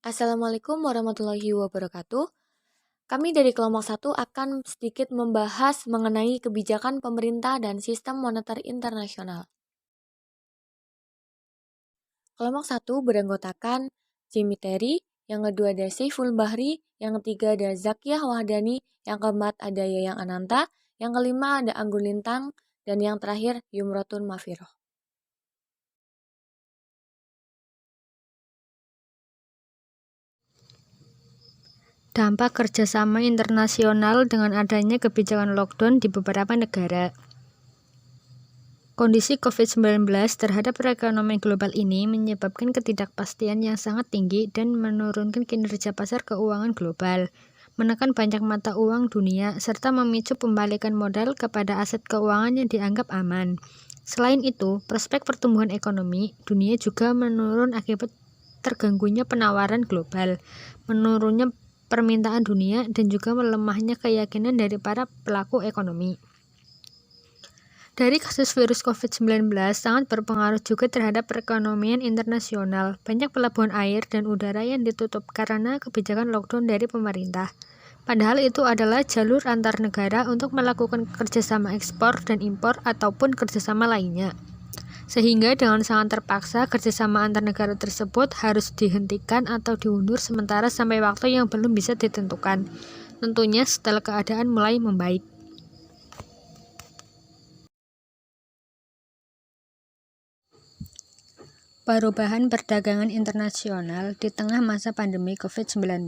Assalamualaikum warahmatullahi wabarakatuh. Kami dari kelompok satu akan sedikit membahas mengenai kebijakan pemerintah dan sistem moneter internasional. Kelompok satu beranggotakan Jimmy Terry, yang kedua ada Saiful Bahri, yang ketiga ada Zakiyah Wahdani, yang keempat ada Yayang Ananta, yang kelima ada Anggun Lintang, dan yang terakhir Yumrotun Mafiroh. Dampak kerjasama internasional dengan adanya kebijakan lockdown di beberapa negara. Kondisi COVID-19 terhadap perekonomian global ini menyebabkan ketidakpastian yang sangat tinggi dan menurunkan kinerja pasar keuangan global, menekan banyak mata uang dunia, serta memicu pembalikan modal kepada aset keuangan yang dianggap aman. Selain itu, prospek pertumbuhan ekonomi dunia juga menurun akibat terganggunya penawaran global, menurunnya permintaan dunia, dan juga melemahnya keyakinan dari para pelaku ekonomi. Dari kasus virus COVID-19 sangat berpengaruh juga terhadap perekonomian internasional. Banyak pelabuhan air dan udara yang ditutup karena kebijakan lockdown dari pemerintah. Padahal itu adalah jalur antar negara untuk melakukan kerjasama ekspor dan impor ataupun kerjasama lainnya. Sehingga dengan sangat terpaksa kerjasama antar negara tersebut harus dihentikan atau diundur sementara sampai waktu yang belum bisa ditentukan. Tentunya setelah keadaan mulai membaik. Perubahan perdagangan internasional di tengah masa pandemi COVID-19.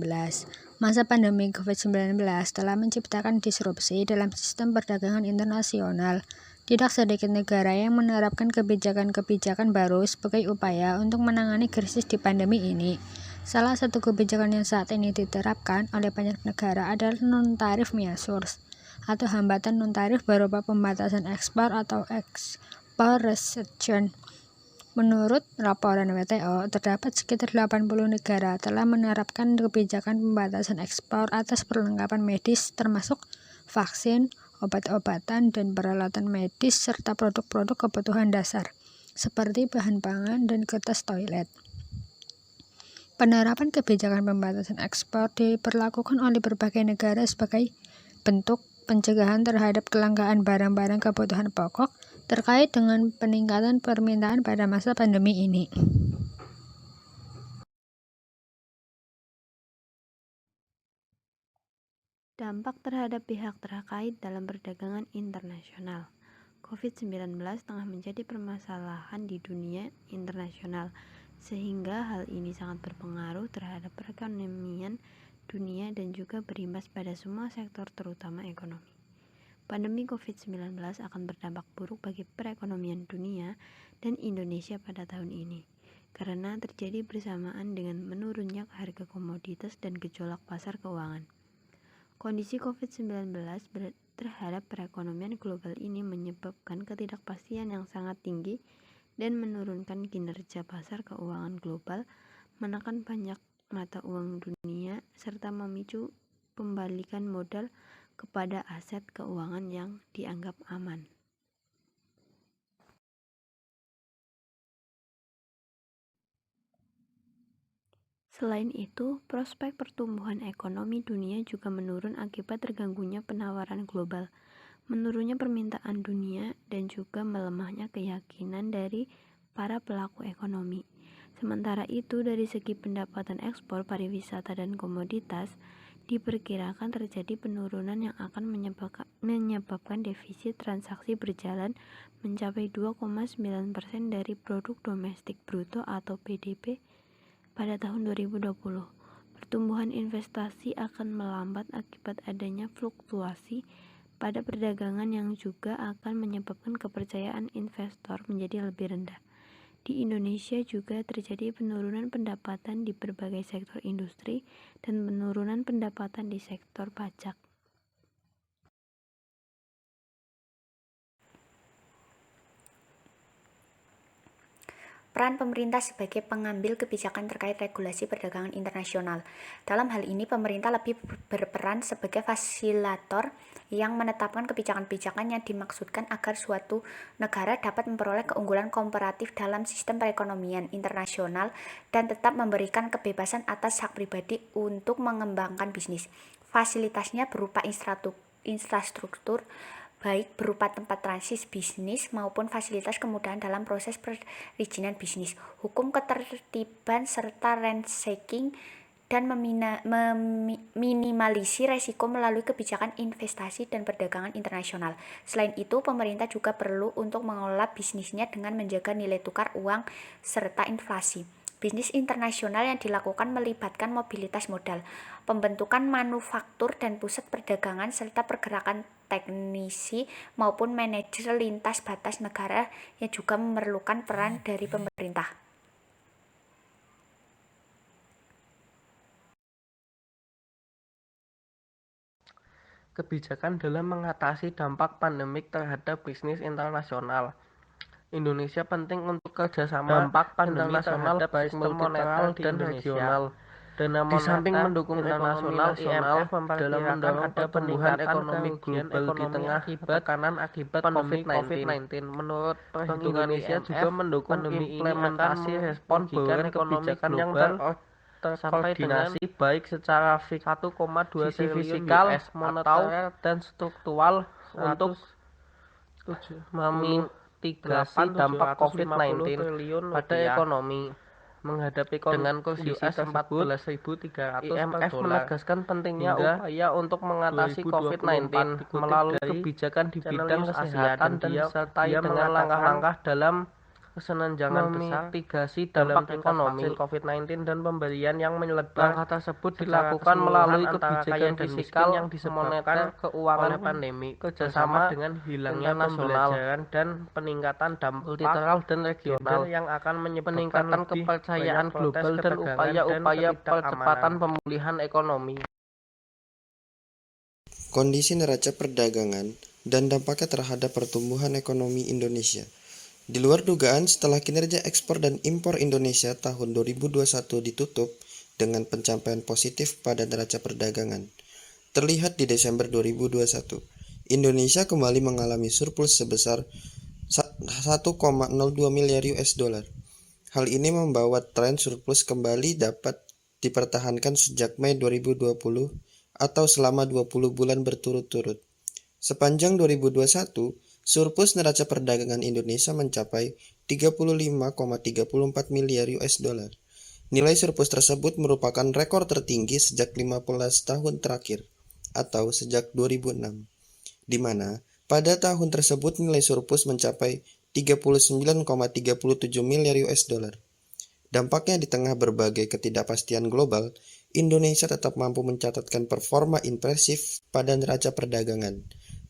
Masa pandemi COVID-19 telah menciptakan disrupsi dalam sistem perdagangan internasional. Tidak sedikit negara yang menerapkan kebijakan-kebijakan baru sebagai upaya untuk menangani krisis di pandemi ini. Salah satu kebijakan yang saat ini diterapkan oleh banyak negara adalah non-tarif measures atau hambatan non-tarif berupa pembatasan ekspor atau export restriction. Menurut laporan WTO, terdapat sekitar 80 negara telah menerapkan kebijakan pembatasan ekspor atas perlengkapan medis termasuk vaksin, obat-obatan, dan peralatan medis serta produk-produk kebutuhan dasar seperti bahan pangan dan kertas toilet. Penerapan kebijakan pembatasan ekspor diperlakukan oleh berbagai negara sebagai bentuk pencegahan terhadap kelangkaan barang-barang kebutuhan pokok terkait dengan peningkatan permintaan pada masa pandemi ini. Dampak terhadap pihak terkait dalam perdagangan internasional. COVID-19 tengah menjadi permasalahan di dunia internasional, sehingga hal ini sangat berpengaruh terhadap perekonomian dunia dan juga berimbas pada semua sektor terutama ekonomi. Pandemi COVID-19 akan berdampak buruk bagi perekonomian dunia dan Indonesia pada tahun ini, karena terjadi bersamaan dengan menurunnya harga komoditas dan gejolak pasar keuangan. Kondisi COVID-19 terhadap perekonomian global ini menyebabkan ketidakpastian yang sangat tinggi dan menurunkan kinerja pasar keuangan global, menekan banyak mata uang dunia, serta memicu pembalikan modal kepada aset keuangan yang dianggap aman. Selain itu, prospek pertumbuhan ekonomi dunia juga menurun akibat terganggunya penawaran global, menurunnya permintaan dunia, dan juga melemahnya keyakinan dari para pelaku ekonomi. Sementara itu, dari segi pendapatan ekspor, pariwisata, dan komoditas, diperkirakan terjadi penurunan yang akan menyebabkan defisit transaksi berjalan mencapai 2,9% dari produk domestik bruto atau PDB pada tahun 2020. Pertumbuhan investasi akan melambat akibat adanya fluktuasi pada perdagangan yang juga akan menyebabkan kepercayaan investor menjadi lebih rendah. Di Indonesia juga terjadi penurunan pendapatan di berbagai sektor industri dan penurunan pendapatan di sektor pajak. Peran pemerintah sebagai pengambil kebijakan terkait regulasi perdagangan internasional. Dalam hal ini, pemerintah lebih berperan sebagai fasilitator yang menetapkan kebijakan-kebijakan yang dimaksudkan agar suatu negara dapat memperoleh keunggulan komparatif dalam sistem perekonomian internasional dan tetap memberikan kebebasan atas hak pribadi untuk mengembangkan bisnis. Fasilitasnya berupa infrastruktur, baik berupa tempat transit bisnis maupun fasilitas kemudahan dalam proses perizinan bisnis, hukum ketertiban serta ransaking, dan meminimalisir resiko melalui kebijakan investasi dan perdagangan internasional. Selain itu, pemerintah juga perlu untuk mengelola bisnisnya dengan menjaga nilai tukar uang serta inflasi. Bisnis internasional yang dilakukan melibatkan mobilitas modal, pembentukan manufaktur dan pusat perdagangan, serta pergerakan teknisi maupun manajer lintas batas negara yang juga memerlukan peran dari pemerintah. Kebijakan dalam mengatasi dampak pandemik terhadap bisnis internasional. Indonesia penting untuk kerjasama dampak internasional baik multilateral dan regional. Di samping mendukung ekonomi nasional dalam mendorong pertumbuhan ekonomi global di tengah tekanan akibat COVID-19. Menurut perhitungan Indonesia juga mendukung implementasi respon kebijakan yang terkoordinasi baik secara sisi fisikal, moneter, dan struktural untuk memitigasi dampak COVID-19 pada ekonomi. Menghadapi dengan kondisi tersebut, IMF menegaskan pentingnya upaya untuk mengatasi COVID-19 melalui kebijakan di bidang kesehatan dan disertai dengan langkah-langkah dalam kesenjangan besar, mitigasi dampak ekonomi COVID-19 dan pemberian yang menyebar. Langkah tersebut dilakukan melalui kebijakan fiskal yang disebabkan keuangan pandemi, kerjasama dengan hilangnya pembelajaran dan peningkatan dampak multilateral dan regional yang akan menyebabkan kepercayaan global dan upaya-upaya percepatan pemulihan ekonomi. Kondisi neraca perdagangan dan dampaknya terhadap pertumbuhan ekonomi Indonesia. Di luar dugaan, setelah kinerja ekspor dan impor Indonesia tahun 2021 ditutup dengan pencapaian positif pada neraca perdagangan. Terlihat di Desember 2021, Indonesia kembali mengalami surplus sebesar 1,02 miliar US dollar. Hal ini membawa tren surplus kembali dapat dipertahankan sejak Mei 2020 atau selama 20 bulan berturut-turut. Sepanjang 2021, surplus neraca perdagangan Indonesia mencapai 35,34 miliar US dollar. Nilai surplus tersebut merupakan rekor tertinggi sejak 15 tahun terakhir atau sejak 2006, di mana pada tahun tersebut nilai surplus mencapai 39,37 miliar US dollar. Dampaknya di tengah berbagai ketidakpastian global, Indonesia tetap mampu mencatatkan performa impresif pada neraca perdagangan.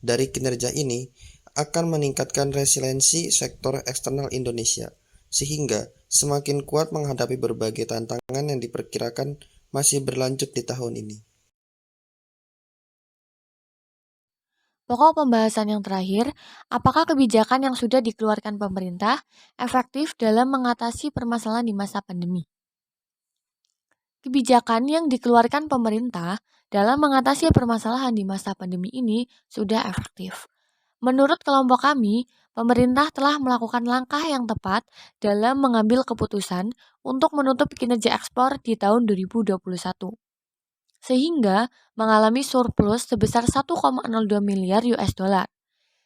Dari kinerja ini akan meningkatkan resiliensi sektor eksternal Indonesia, sehingga semakin kuat menghadapi berbagai tantangan yang diperkirakan masih berlanjut di tahun ini. Pokok pembahasan yang terakhir, apakah kebijakan yang sudah dikeluarkan pemerintah efektif dalam mengatasi permasalahan di masa pandemi? Kebijakan yang dikeluarkan pemerintah dalam mengatasi permasalahan di masa pandemi ini sudah efektif. Menurut kelompok kami, pemerintah telah melakukan langkah yang tepat dalam mengambil keputusan untuk menutup kinerja ekspor di tahun 2021, sehingga mengalami surplus sebesar 1,02 miliar US dollar.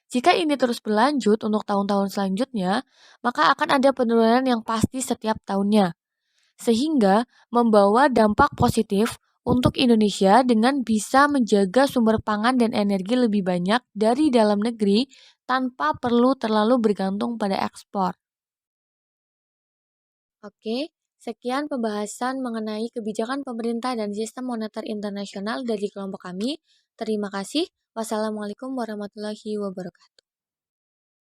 Jika ini terus berlanjut untuk tahun-tahun selanjutnya, maka akan ada penurunan yang pasti setiap tahunnya, sehingga membawa dampak positif untuk Indonesia dengan bisa menjaga sumber pangan dan energi lebih banyak dari dalam negeri tanpa perlu terlalu bergantung pada ekspor. Oke, sekian pembahasan mengenai kebijakan pemerintah dan sistem moneter internasional dari kelompok kami. Terima kasih. Wassalamualaikum warahmatullahi wabarakatuh.